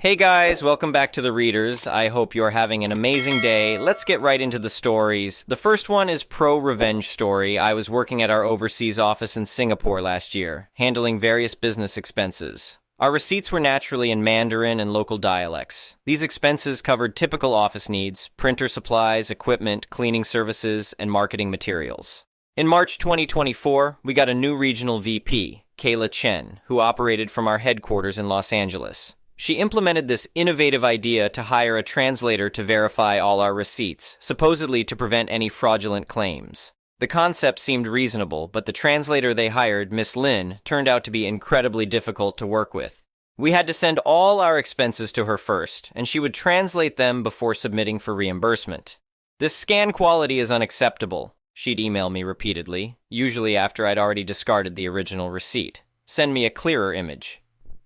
Hey guys, welcome back to The Readers. I hope you're having an amazing day. Let's get right into the stories. The first one is Pro-Revenge Story. I was working at our overseas office in Singapore last year, handling various business expenses. Our receipts were naturally in Mandarin and local dialects. These expenses covered typical office needs, printer supplies, equipment, cleaning services, and marketing materials. In March 2024, we got a new regional VP, Kayla Chen, who operated from our headquarters in Los Angeles. She implemented this innovative idea to hire a translator to verify all our receipts, supposedly to prevent any fraudulent claims. The concept seemed reasonable, but the translator they hired, Miss Lin, turned out to be incredibly difficult to work with. We had to send all our expenses to her first, and she would translate them before submitting for reimbursement. This scan quality is unacceptable, she'd email me repeatedly, usually after I'd already discarded the original receipt. Send me a clearer image.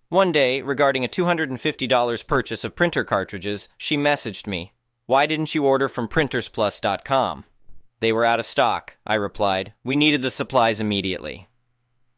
One day, regarding a $250 purchase of printer cartridges, she messaged me, "Why didn't you order from printersplus.com?" "They were out of stock," I replied. "We needed the supplies immediately."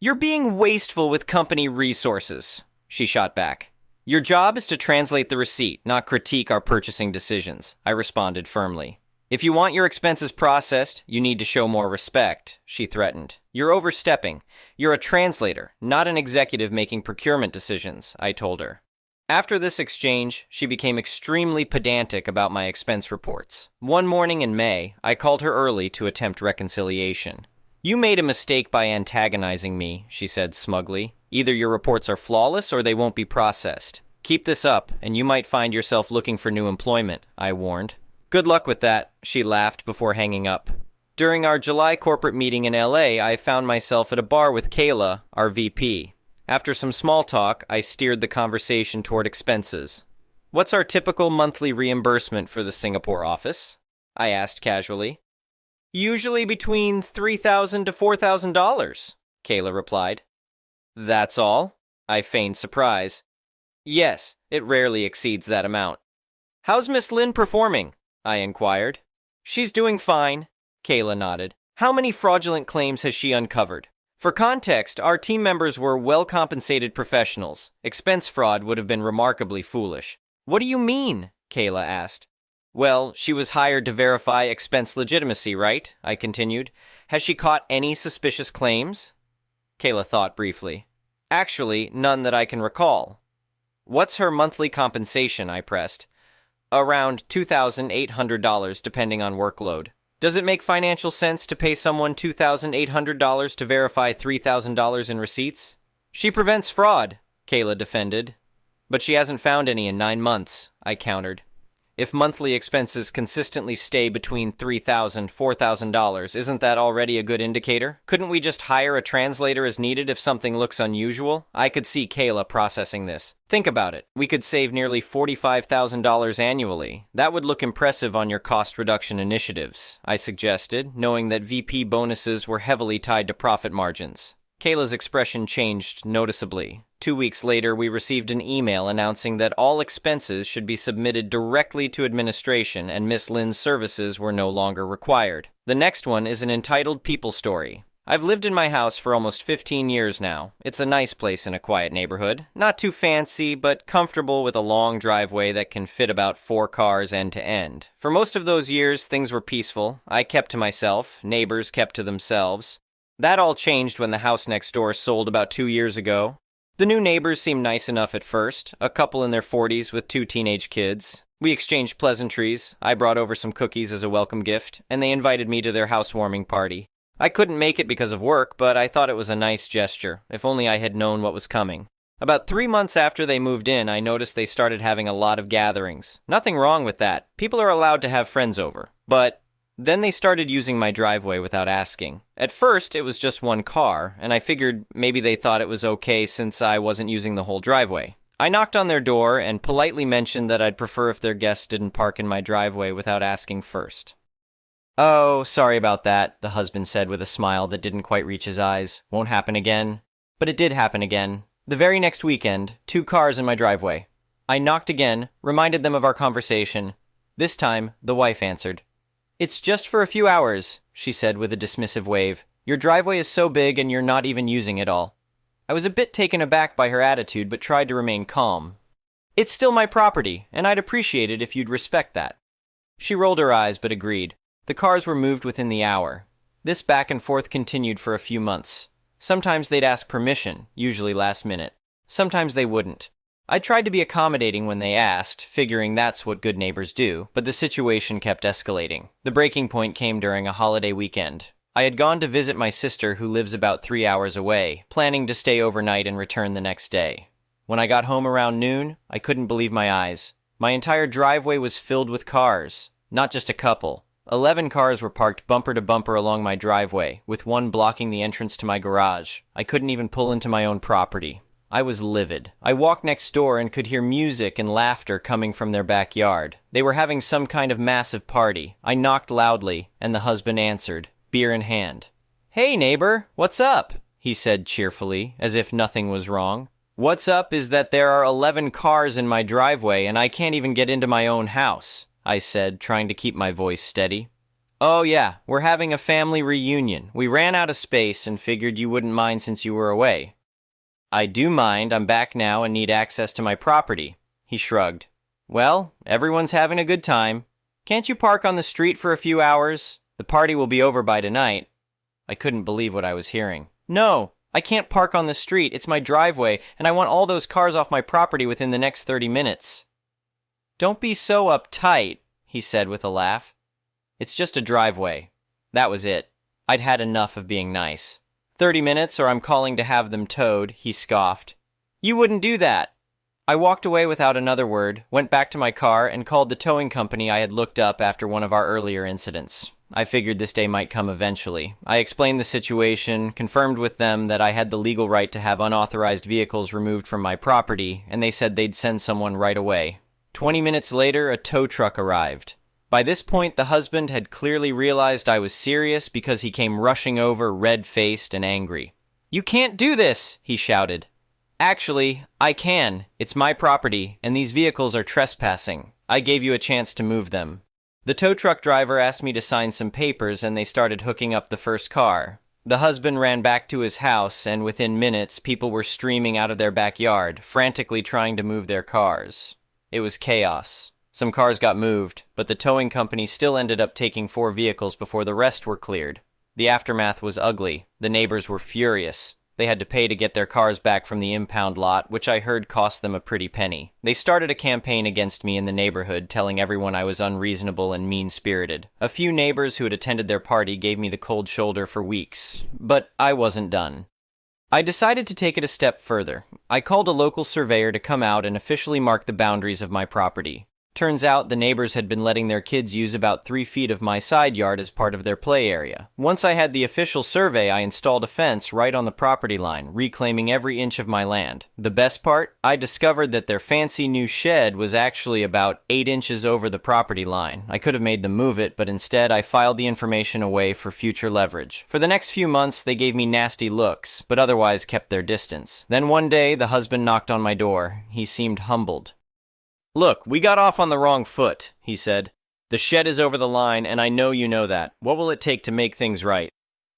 "You're being wasteful with company resources," she shot back. "Your job is to translate the receipt, not critique our purchasing decisions," I responded firmly. "If you want your expenses processed, you need to show more respect," she threatened. "You're overstepping. You're a translator, not an executive making procurement decisions," I told her. After this exchange, she became extremely pedantic about my expense reports. One morning in May, I called her early to attempt reconciliation. "You made a mistake by antagonizing me," she said smugly. "Either your reports are flawless or they won't be processed. Keep this up, and you might find yourself looking for new employment," I warned. "Good luck with that," she laughed before hanging up. During our July corporate meeting in LA, I found myself at a bar with Kayla, our VP. After some small talk, I steered the conversation toward expenses. "What's our typical monthly reimbursement for the Singapore office?" I asked casually. "Usually between $3,000 to $4,000, Kayla replied. "That's all?" I feigned surprise. "Yes, it rarely exceeds that amount." "How's Miss Lin performing?" I inquired. "She's doing fine," Kayla nodded. "How many fraudulent claims has she uncovered?" For context, our team members were well-compensated professionals. Expense fraud would have been remarkably foolish. "What do you mean?" Kayla asked. "Well, she was hired to verify expense legitimacy, right?" I continued. "Has she caught any suspicious claims?" Kayla thought briefly. "Actually, none that I can recall." "What's her monthly compensation?" I pressed. "Around $2,800 depending on workload." "Does it make financial sense to pay someone $2,800 to verify $3,000 in receipts?" "She prevents fraud," Kayla defended. "But she hasn't found any in 9 months," I countered. "If monthly expenses consistently stay between $3,000 and $4,000, isn't that already a good indicator? Couldn't we just hire a translator as needed if something looks unusual?" I could see Kayla processing this. "Think about it. We could save nearly $45,000 annually. That would look impressive on your cost reduction initiatives," I suggested, knowing that VP bonuses were heavily tied to profit margins. Kayla's expression changed noticeably. 2 weeks later, we received an email announcing that all expenses should be submitted directly to administration and Miss Lin's services were no longer required. The next one is an entitled people story. I've lived in my house for almost 15 years now. It's a nice place in a quiet neighborhood. Not too fancy, but comfortable with a long driveway that can fit about 4 cars end to end. For most of those years, things were peaceful. I kept to myself. Neighbors kept to themselves. That all changed when the house next door sold about 2 years ago. The new neighbors seemed nice enough at first, a couple in their 40s with 2 teenage kids. We exchanged pleasantries. I brought over some cookies as a welcome gift, and they invited me to their housewarming party. I couldn't make it because of work, but I thought it was a nice gesture, if only I had known what was coming. About 3 months after they moved in, I noticed they started having a lot of gatherings. Nothing wrong with that. People are allowed to have friends over. But then they started using my driveway without asking. At first, it was just 1 car, and I figured maybe they thought it was okay since I wasn't using the whole driveway. I knocked on their door and politely mentioned that I'd prefer if their guests didn't park in my driveway without asking first. "Oh, sorry about that," the husband said with a smile that didn't quite reach his eyes. "Won't happen again." But it did happen again. The very next weekend, 2 cars in my driveway. I knocked again, reminded them of our conversation. This time, the wife answered. "It's just for a few hours," she said with a dismissive wave. "Your driveway is so big and you're not even using it all." I was a bit taken aback by her attitude, but tried to remain calm. It's still my property, and I'd appreciate it if you'd respect that. She rolled her eyes but agreed. The cars were moved within the hour. This back and forth continued for a few months. Sometimes they'd ask permission, usually last minute. Sometimes they wouldn't. I tried to be accommodating when they asked, figuring that's what good neighbors do, but the situation kept escalating. The breaking point came during a holiday weekend. I had gone to visit my sister who lives about 3 hours away, planning to stay overnight and return the next day. When I got home around noon, I couldn't believe my eyes. My entire driveway was filled with cars. Not just a couple. 11 cars were parked bumper to bumper along my driveway, with one blocking the entrance to my garage. I couldn't even pull into my own property. I was livid. I walked next door and could hear music and laughter coming from their backyard. They were having some kind of massive party. I knocked loudly, and the husband answered, beer in hand. "Hey, neighbor, what's up?" he said cheerfully, as if nothing was wrong. "What's up is that there are 11 cars in my driveway and I can't even get into my own house," I said, trying to keep my voice steady. "Oh yeah, we're having a family reunion. We ran out of space and figured you wouldn't mind since you were away." "I do mind. I'm back now and need access to my property." He shrugged. "Well, everyone's having a good time. Can't you park on the street for a few hours? The party will be over by tonight." I couldn't believe what I was hearing. "No, I can't park on the street. It's my driveway, and I want all those cars off my property within the next 30 minutes. "Don't be so uptight," he said with a laugh. "It's just a driveway." That was it. I'd had enough of being nice. 30 minutes or I'm calling to have them towed, he scoffed. "You wouldn't do that." I walked away without another word, went back to my car, and called the towing company I had looked up after one of our earlier incidents. I figured this day might come eventually. I explained the situation, confirmed with them that I had the legal right to have unauthorized vehicles removed from my property, and they said they'd send someone right away. 20 minutes later, a tow truck arrived. By this point, the husband had clearly realized I was serious because he came rushing over, red-faced and angry. "You can't do this," he shouted. "Actually, I can. It's my property, and these vehicles are trespassing. I gave you a chance to move them." The tow truck driver asked me to sign some papers, and they started hooking up the first car. The husband ran back to his house, and within minutes, people were streaming out of their backyard, frantically trying to move their cars. It was chaos. Some cars got moved, but the towing company still ended up taking 4 vehicles before the rest were cleared. The aftermath was ugly. The neighbors were furious. They had to pay to get their cars back from the impound lot, which I heard cost them a pretty penny. They started a campaign against me in the neighborhood, telling everyone I was unreasonable and mean-spirited. A few neighbors who had attended their party gave me the cold shoulder for weeks, but I wasn't done. I decided to take it a step further. I called a local surveyor to come out and officially mark the boundaries of my property. Turns out the neighbors had been letting their kids use about 3 feet of my side yard as part of their play area. Once I had the official survey, I installed a fence right on the property line, reclaiming every inch of my land. The best part? I discovered that their fancy new shed was actually about 8 inches over the property line. I could have made them move it, but instead I filed the information away for future leverage. For the next few months, they gave me nasty looks, but otherwise kept their distance. Then one day, the husband knocked on my door. He seemed humbled. "Look, we got off on the wrong foot," he said. "The shed is over the line, and I know you know that. What will it take to make things right?"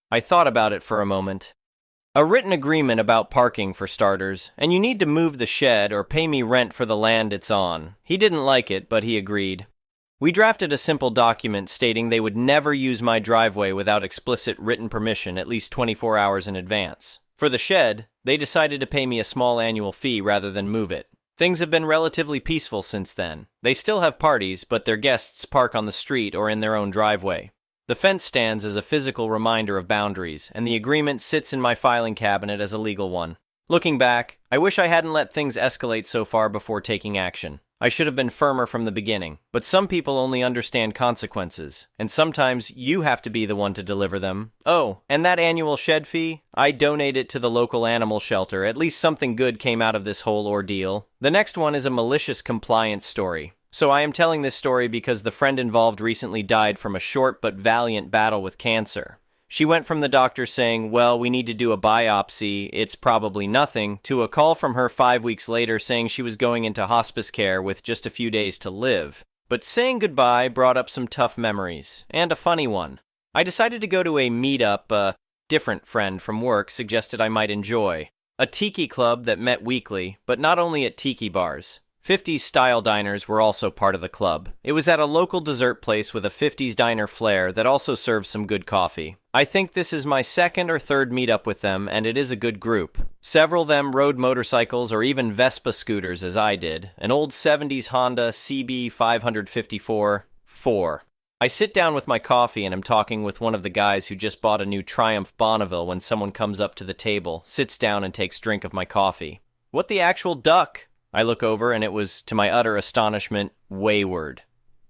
I thought about it for a moment. "A written agreement about parking, for starters, and you need to move the shed or pay me rent for the land it's on." He didn't like it, but he agreed. We drafted a simple document stating they would never use my driveway without explicit written permission at least 24 hours in advance. For the shed, they decided to pay me a small annual fee rather than move it. Things have been relatively peaceful since then. They still have parties, but their guests park on the street or in their own driveway. The fence stands as a physical reminder of boundaries, and the agreement sits in my filing cabinet as a legal one. Looking back, I wish I hadn't let things escalate so far before taking action. I should have been firmer from the beginning, but some people only understand consequences, and sometimes you have to be the one to deliver them. Oh, and that annual shed fee? I donate it to the local animal shelter. At least something good came out of this whole ordeal. The next one is a malicious compliance story. So I am telling this story because the friend involved recently died from a short but valiant battle with cancer. She went from the doctor saying, "Well, we need to do a biopsy, it's probably nothing," to a call from her 5 weeks later saying she was going into hospice care with just a few days to live. But saying goodbye brought up some tough memories, and a funny one. I decided to go to a meetup a different friend from work suggested I might enjoy. A tiki club that met weekly, but not only at tiki bars. 50s style diners were also part of the club. It was at a local dessert place with a 50s diner flair that also served some good coffee. I think this is my second or third meetup with them, and it is a good group. Several of them rode motorcycles or even Vespa scooters as I did, an old 70s Honda CB 554-4. I sit down with my coffee and am talking with one of the guys who just bought a new Triumph Bonneville when someone comes up to the table, sits down and takes a drink of my coffee. What the actual duck? I look over and it was, to my utter astonishment, Wayward.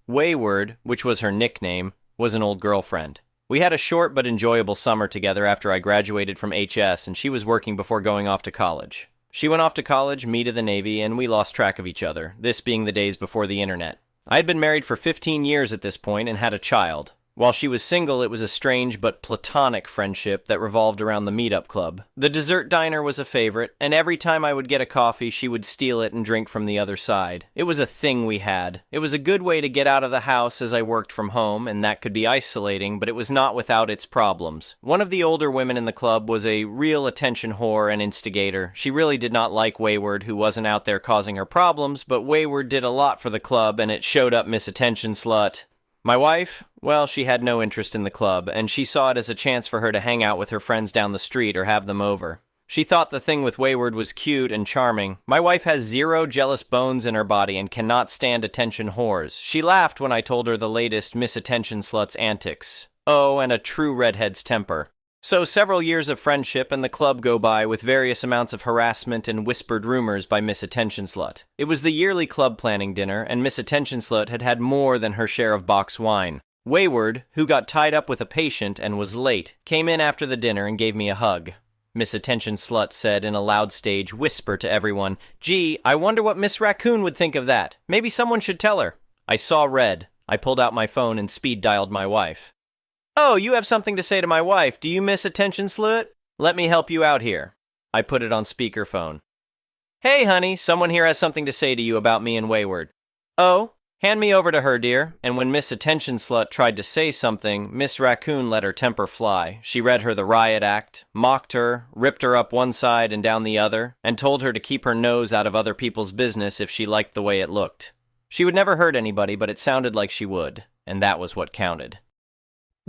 Wayward, which was her nickname, was an old girlfriend. We had a short but enjoyable summer together after I graduated from HS and she was working before going off to college. She went off to college, me to the Navy, and we lost track of each other, this being the days before the internet. I had been married for 15 years at this point and had a child. While she was single, it was a strange but platonic friendship that revolved around the meetup club. The dessert diner was a favorite, and every time I would get a coffee, she would steal it and drink from the other side. It was a thing we had. It was a good way to get out of the house as I worked from home, and that could be isolating, but it was not without its problems. One of the older women in the club was a real attention whore and instigator. She really did not like Wayward, who wasn't out there causing her problems, but Wayward did a lot for the club, and it showed up Miss Attention Slut. My wife, well, she had no interest in the club, and she saw it as a chance for her to hang out with her friends down the street or have them over. She thought the thing with Wayward was cute and charming. My wife has 0 jealous bones in her body and cannot stand attention whores. She laughed when I told her the latest Miss Attention Slut's antics. Oh, and a true redhead's temper. So several years of friendship and the club go by with various amounts of harassment and whispered rumors by Miss Attention Slut. It was the yearly club planning dinner, and Miss Attention Slut had had more than her share of box wine. Wayward, who got tied up with a patient and was late, came in after the dinner and gave me a hug. Miss Attention Slut said in a loud stage whisper to everyone, "Gee, I wonder what Miss Raccoon would think of that. Maybe someone should tell her." I saw red. I pulled out my phone and speed dialed my wife. "Oh, you have something to say to my wife, do you, Miss Attention Slut? Let me help you out here." I put it on speakerphone. "Hey, honey, someone here has something to say to you about me and Wayward." "Oh, hand me over to her, dear." And when Miss Attention Slut tried to say something, Miss Raccoon let her temper fly. She read her the riot act, mocked her, ripped her up one side and down the other, and told her to keep her nose out of other people's business if she liked the way it looked. She would never hurt anybody, but it sounded like she would, and that was what counted.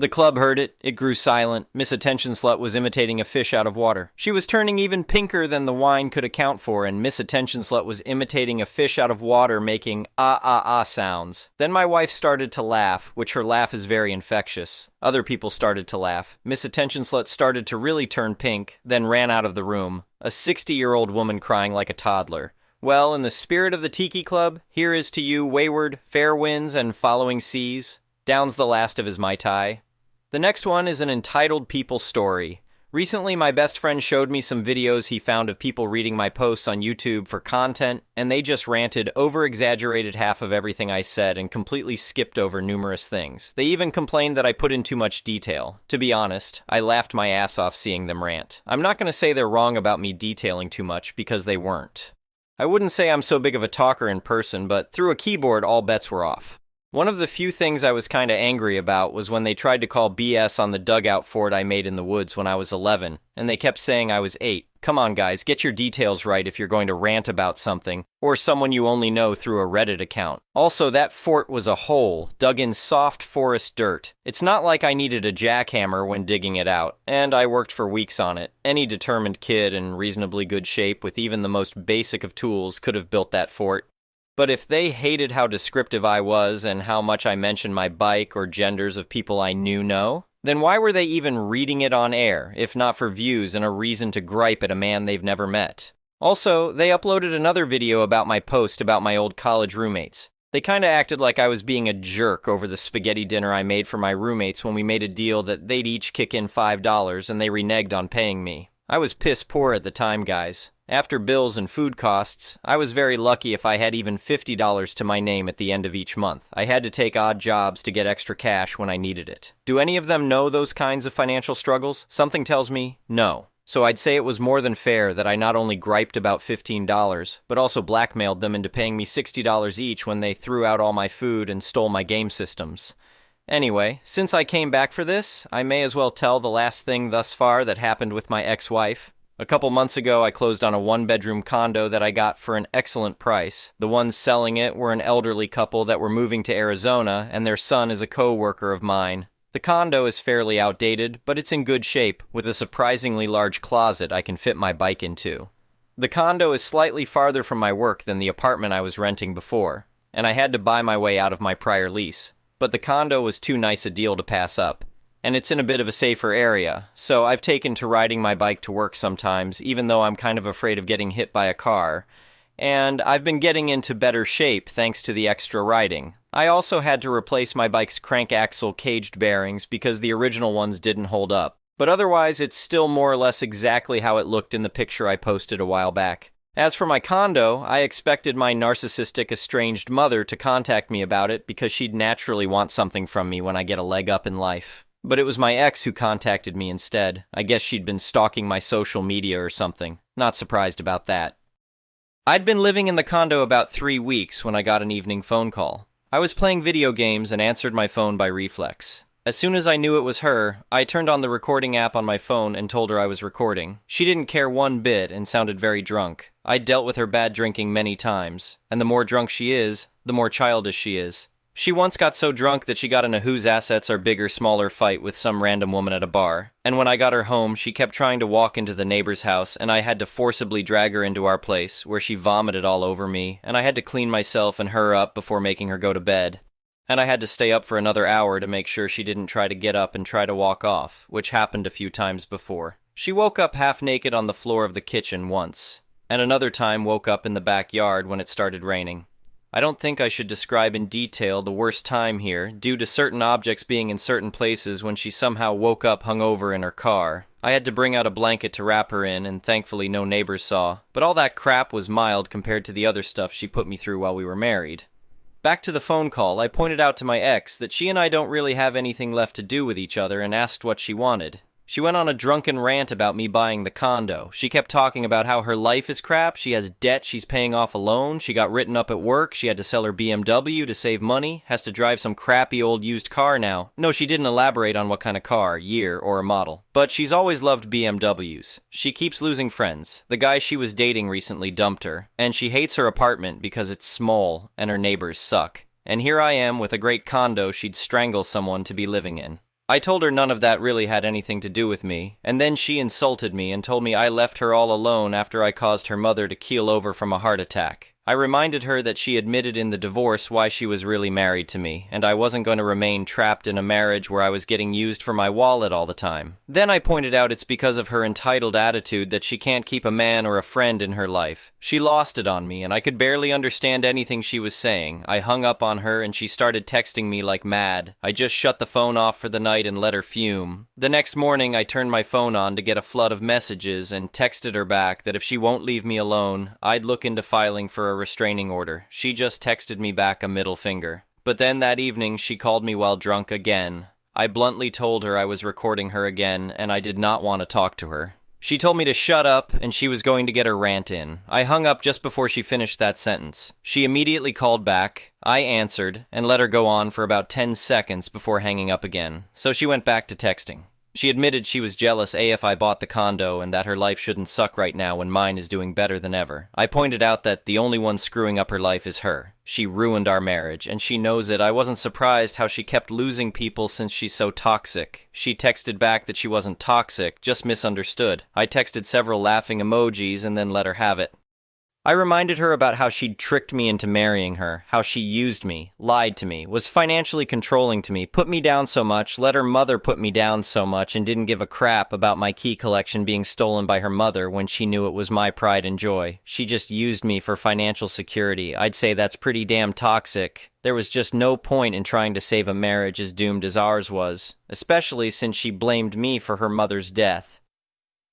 The club heard it. It grew silent. Miss Attention Slut was imitating a fish out of water. She was turning even pinker than the wine could account for, and Miss Attention Slut was imitating a fish out of water making ah sounds. Then my wife started to laugh, which her laugh is very infectious. Other people started to laugh. Miss Attention Slut started to really turn pink, then ran out of the room. A 60-year-old woman crying like a toddler. Well, in the spirit of the Tiki Club, here is to you, Wayward, fair winds and following seas. Down's the last of his Mai Tai. The next one is an entitled people story. Recently, my best friend showed me some videos he found of people reading my posts on YouTube for content, and they just ranted, over-exaggerated half of everything I said and completely skipped over numerous things. They even complained that I put in too much detail. To be honest, I laughed my ass off seeing them rant. I'm not going to say they're wrong about me detailing too much, because they weren't. I wouldn't say I'm so big of a talker in person, but through a keyboard, all bets were off. One of the few things I was kinda angry about was when they tried to call BS on the dugout fort I made in the woods when I was 11, and they kept saying I was 8. Come on guys, get your details right if you're going to rant about something, or someone you only know through a Reddit account. Also, that fort was a hole, dug in soft forest dirt. It's not like I needed a jackhammer when digging it out, and I worked for weeks on it. Any determined kid in reasonably good shape with even the most basic of tools could have built that fort. But if they hated how descriptive I was and how much I mentioned my bike or genders of people I know, then why were they even reading it on air, if not for views and a reason to gripe at a man they've never met? Also, they uploaded another video about my post about my old college roommates. They kinda acted like I was being a jerk over the spaghetti dinner I made for my roommates when we made a deal that they'd each kick in $5 and they reneged on paying me. I was piss poor at the time, guys. After bills and food costs, I was very lucky if I had even $50 to my name at the end of each month. I had to take odd jobs to get extra cash when I needed it. Do any of them know those kinds of financial struggles? Something tells me no. So I'd say it was more than fair that I not only griped about $15, but also blackmailed them into paying me $60 each when they threw out all my food and stole my game systems. Anyway, since I came back for this, I may as well tell the last thing thus far that happened with my ex-wife. A couple months ago, I closed on a one-bedroom condo that I got for an excellent price. The ones selling it were an elderly couple that were moving to Arizona, and their son is a co-worker of mine. The condo is fairly outdated, but it's in good shape, with a surprisingly large closet I can fit my bike into. The condo is slightly farther from my work than the apartment I was renting before, and I had to buy my way out of my prior lease. But the condo was too nice a deal to pass up. And it's in a bit of a safer area, so I've taken to riding my bike to work sometimes, even though I'm kind of afraid of getting hit by a car. And I've been getting into better shape thanks to the extra riding. I also had to replace my bike's crank axle caged bearings because the original ones didn't hold up. But otherwise, it's still more or less exactly how it looked in the picture I posted a while back. As for my condo, I expected my narcissistic estranged mother to contact me about it because she'd naturally want something from me when I get a leg up in life. But it was my ex who contacted me instead. I guess she'd been stalking my social media or something. Not surprised about that. I'd been living in the condo about 3 weeks when I got an evening phone call. I was playing video games and answered my phone by reflex. As soon as I knew it was her, I turned on the recording app on my phone and told her I was recording. She didn't care one bit and sounded very drunk. I'd dealt with her bad drinking many times, and the more drunk she is, the more childish she is. She once got so drunk that she got in a whose assets are bigger, smaller fight with some random woman at a bar. And when I got her home, she kept trying to walk into the neighbor's house, and I had to forcibly drag her into our place, where she vomited all over me, and I had to clean myself and her up before making her go to bed. And I had to stay up for another hour to make sure she didn't try to get up and try to walk off, which happened a few times before. She woke up half naked on the floor of the kitchen once, and another time woke up in the backyard when it started raining. I don't think I should describe in detail the worst time here, due to certain objects being in certain places when she somehow woke up hungover in her car. I had to bring out a blanket to wrap her in, and thankfully no neighbors saw. But all that crap was mild compared to the other stuff she put me through while we were married. Back to the phone call, I pointed out to my ex that she and I don't really have anything left to do with each other and asked what she wanted. She went on a drunken rant about me buying the condo. She kept talking about how her life is crap, she has debt she's paying off alone, she got written up at work, she had to sell her BMW to save money, has to drive some crappy old used car now. No, she didn't elaborate on what kind of car, year, or a model. But she's always loved BMWs. She keeps losing friends. The guy she was dating recently dumped her, and she hates her apartment because it's small and her neighbors suck. And here I am with a great condo she'd strangle someone to be living in. I told her none of that really had anything to do with me, and then she insulted me and told me I left her all alone after I caused her mother to keel over from a heart attack. I reminded her that she admitted in the divorce why she was really married to me, and I wasn't going to remain trapped in a marriage where I was getting used for my wallet all the time. Then I pointed out it's because of her entitled attitude that she can't keep a man or a friend in her life. She lost it on me, and I could barely understand anything she was saying. I hung up on her, and she started texting me like mad. I just shut the phone off for the night and let her fume. The next morning, I turned my phone on to get a flood of messages and texted her back that if she won't leave me alone, I'd look into filing for a restraining order. She just texted me back a middle finger. But then that evening, she called me while drunk again. I bluntly told her I was recording her again, and I did not want to talk to her. She told me to shut up, and she was going to get her rant in. I hung up just before she finished that sentence. She immediately called back. I answered, and let her go on for about 10 seconds before hanging up again. So she went back to texting. She admitted she was jealous if I bought the condo and that her life shouldn't suck right now when mine is doing better than ever. I pointed out that the only one screwing up her life is her. She ruined our marriage, and she knows it. I wasn't surprised how she kept losing people since she's so toxic. She texted back that she wasn't toxic, just misunderstood. I texted several laughing emojis and then let her have it. I reminded her about how she'd tricked me into marrying her, how she used me, lied to me, was financially controlling to me, put me down so much, let her mother put me down so much, and didn't give a crap about my key collection being stolen by her mother when she knew it was my pride and joy. She just used me for financial security. I'd say that's pretty damn toxic. There was just no point in trying to save a marriage as doomed as ours was, especially since she blamed me for her mother's death.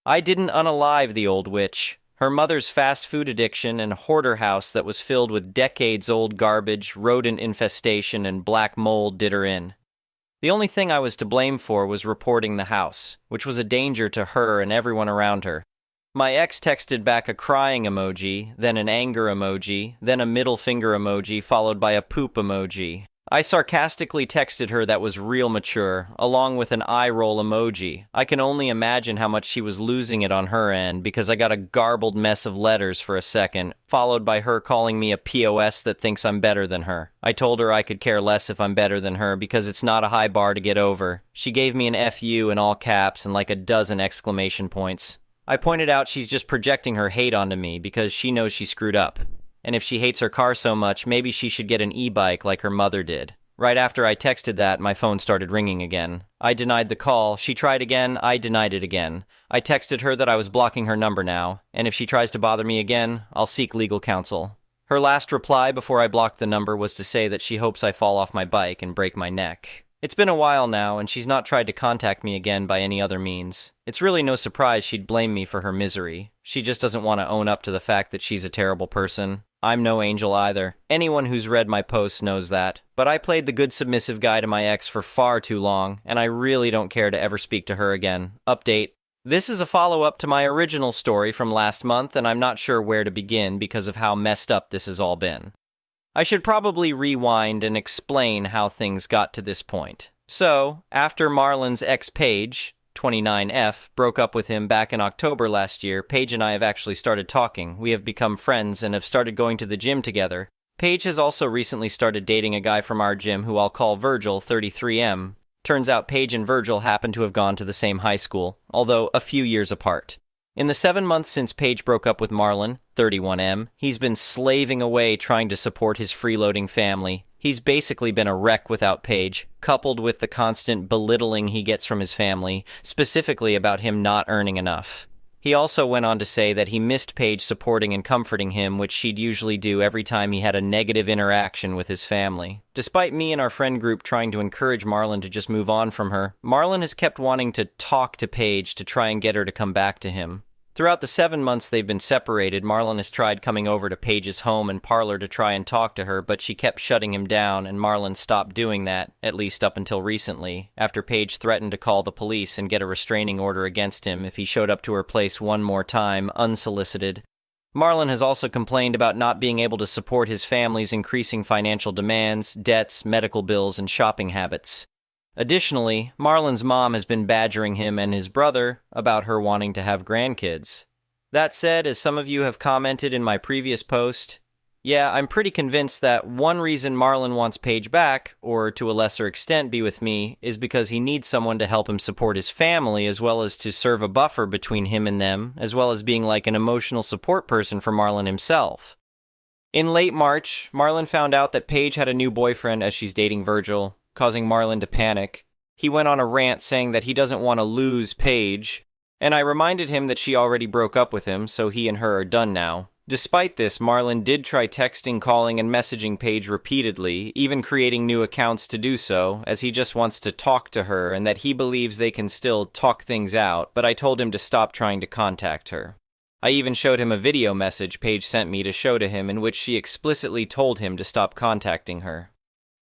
I didn't unalive the old witch. Her mother's fast food addiction and hoarder house that was filled with decades-old garbage, rodent infestation, and black mold did her in. The only thing I was to blame for was reporting the house, which was a danger to her and everyone around her. My ex texted back a crying emoji, then an anger emoji, then a middle finger emoji followed by a poop emoji. I sarcastically texted her that was real mature, along with an eye roll emoji. I can only imagine how much she was losing it on her end, because I got a garbled mess of letters for a second, followed by her calling me a POS that thinks I'm better than her. I told her I could care less if I'm better than her, because it's not a high bar to get over. She gave me an FU in all caps and like a dozen exclamation points. I pointed out she's just projecting her hate onto me because she knows she screwed up. And if she hates her car so much, maybe she should get an e-bike like her mother did. Right after I texted that, my phone started ringing again. I denied the call. She tried again. I denied it again. I texted her that I was blocking her number now, and if she tries to bother me again, I'll seek legal counsel. Her last reply before I blocked the number was to say that she hopes I fall off my bike and break my neck. It's been a while now, and she's not tried to contact me again by any other means. It's really no surprise she'd blame me for her misery. She just doesn't want to own up to the fact that she's a terrible person. I'm no angel either. Anyone who's read my posts knows that. But I played the good submissive guy to my ex for far too long, and I really don't care to ever speak to her again. Update. This is a follow-up to my original story from last month, and I'm not sure where to begin because of how messed up this has all been. I should probably rewind and explain how things got to this point. So, after Marlon's ex Paige, 29F, broke up with him back in October last year, Paige and I have actually started talking. We have become friends and have started going to the gym together. Paige has also recently started dating a guy from our gym who I'll call Virgil, 33M. Turns out Paige and Virgil happen to have gone to the same high school, although a few years apart. In the 7 months since Paige broke up with Marlon, 31M, he's been slaving away trying to support his freeloading family. He's basically been a wreck without Paige, coupled with the constant belittling he gets from his family, specifically about him not earning enough. He also went on to say that he missed Paige supporting and comforting him, which she'd usually do every time he had a negative interaction with his family. Despite me and our friend group trying to encourage Marlon to just move on from her, Marlon has kept wanting to talk to Paige to try and get her to come back to him. Throughout the 7 months they've been separated, Marlon has tried coming over to Paige's home and parlor to try and talk to her, but she kept shutting him down, and Marlon stopped doing that, at least up until recently, after Paige threatened to call the police and get a restraining order against him if he showed up to her place one more time, unsolicited. Marlon has also complained about not being able to support his family's increasing financial demands, debts, medical bills, and shopping habits. Additionally, Marlon's mom has been badgering him and his brother about her wanting to have grandkids. That said, as some of you have commented in my previous post, yeah, I'm pretty convinced that one reason Marlon wants Paige back, or to a lesser extent be with me, is because he needs someone to help him support his family as well as to serve a buffer between him and them, as well as being like an emotional support person for Marlon himself. In late March, Marlon found out that Paige had a new boyfriend as she's dating Virgil, causing Marlon to panic. He went on a rant saying that he doesn't want to lose Paige, and I reminded him that she already broke up with him, so he and her are done now. Despite this, Marlon did try texting, calling, and messaging Paige repeatedly, even creating new accounts to do so, as he just wants to talk to her and that he believes they can still talk things out, but I told him to stop trying to contact her. I even showed him a video message Paige sent me to show to him in which she explicitly told him to stop contacting her.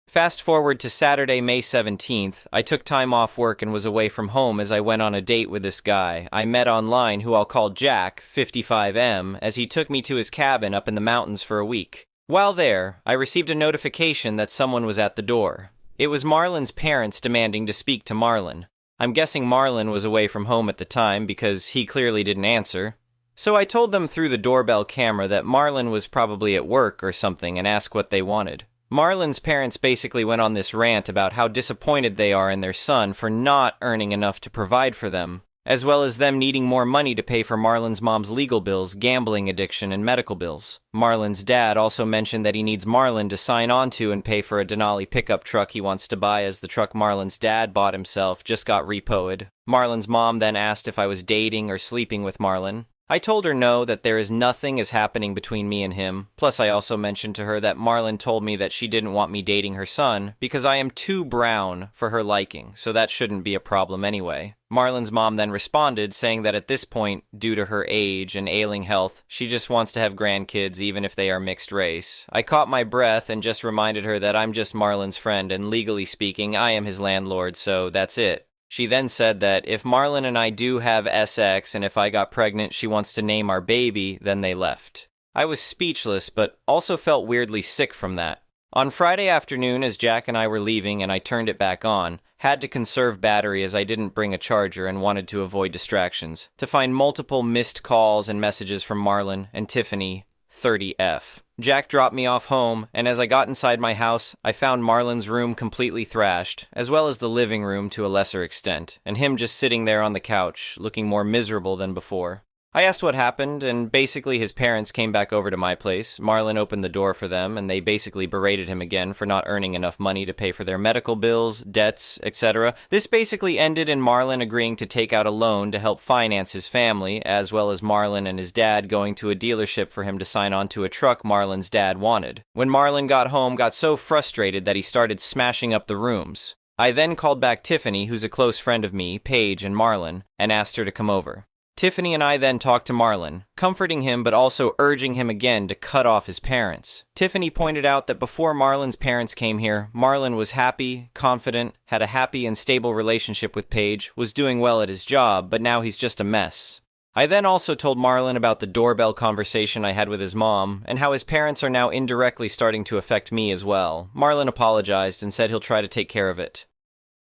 Fast forward to Saturday, May 17th, I took time off work and was away from home as I went on a date with this guy I met online who I'll call Jack, 55M, as he took me to his cabin up in the mountains for a week. While there, I received a notification that someone was at the door. It was Marlon's parents demanding to speak to Marlon. I'm guessing Marlon was away from home at the time because he clearly didn't answer. So I told them through the doorbell camera that Marlon was probably at work or something and asked what they wanted. Marlon's parents basically went on this rant about how disappointed they are in their son for not earning enough to provide for them, as well as them needing more money to pay for Marlon's mom's legal bills, gambling addiction, and medical bills. Marlon's dad also mentioned that he needs Marlon to sign on to and pay for a Denali pickup truck he wants to buy, as the truck Marlon's dad bought himself just got repoed. Marlon's mom then asked if I was dating or sleeping with Marlon. I told her no, that there is nothing is happening between me and him. Plus I also mentioned to her that Marlon told me that she didn't want me dating her son because I am too brown for her liking, so that shouldn't be a problem anyway. Marlon's mom then responded saying that at this point, due to her age and ailing health, she just wants to have grandkids even if they are mixed race. I caught my breath and just reminded her that I'm just Marlon's friend and legally speaking I am his landlord, so that's it. She then said that if Marlon and I do have SX and if I got pregnant she wants to name our baby, then they left. I was speechless, but also felt weirdly sick from that. On Friday afternoon, as Jack and I were leaving and I turned it back on, had to conserve battery as I didn't bring a charger and wanted to avoid distractions, to find multiple missed calls and messages from Marlon and Tiffany, 30F. Jack dropped me off home, and as I got inside my house, I found Marlon's room completely thrashed, as well as the living room to a lesser extent, and him just sitting there on the couch, looking more miserable than before. I asked what happened, and basically his parents came back over to my place. Marlon opened the door for them, and they basically berated him again for not earning enough money to pay for their medical bills, debts, etc. This basically ended in Marlon agreeing to take out a loan to help finance his family, as well as Marlon and his dad going to a dealership for him to sign on to a truck Marlon's dad wanted. When Marlon got home, got so frustrated that he started smashing up the rooms. I then called back Tiffany, who's a close friend of me, Paige, and Marlon, and asked her to come over. Tiffany and I then talked to Marlon, comforting him but also urging him again to cut off his parents. Tiffany pointed out that before Marlon's parents came here, Marlon was happy, confident, had a happy and stable relationship with Paige, was doing well at his job, but now he's just a mess. I then also told Marlon about the doorbell conversation I had with his mom, and how his parents are now indirectly starting to affect me as well. Marlon apologized and said he'll try to take care of it.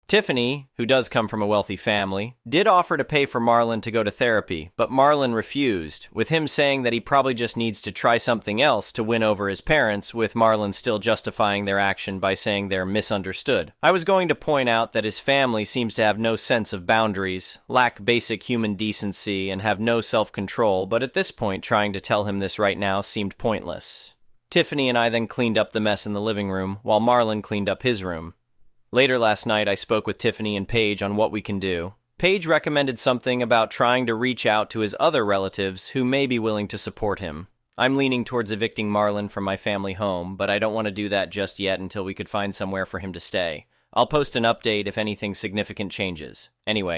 Tiffany, who does come from a wealthy family, did offer to pay for Marlon to go to therapy, but Marlon refused, with him saying that he probably just needs to try something else to win over his parents, with Marlon still justifying their action by saying they're misunderstood. I was going to point out that his family seems to have no sense of boundaries, lack basic human decency, and have no self-control, but at this point trying to tell him this right now seemed pointless. Tiffany and I then cleaned up the mess in the living room, while Marlon cleaned up his room. Later last night, I spoke with Tiffany and Paige on what we can do. Paige recommended something about trying to reach out to his other relatives who may be willing to support him. I'm leaning towards evicting Marlon from my family home, but I don't want to do that just yet until we could find somewhere for him to stay. I'll post an update if anything significant changes. Anyway,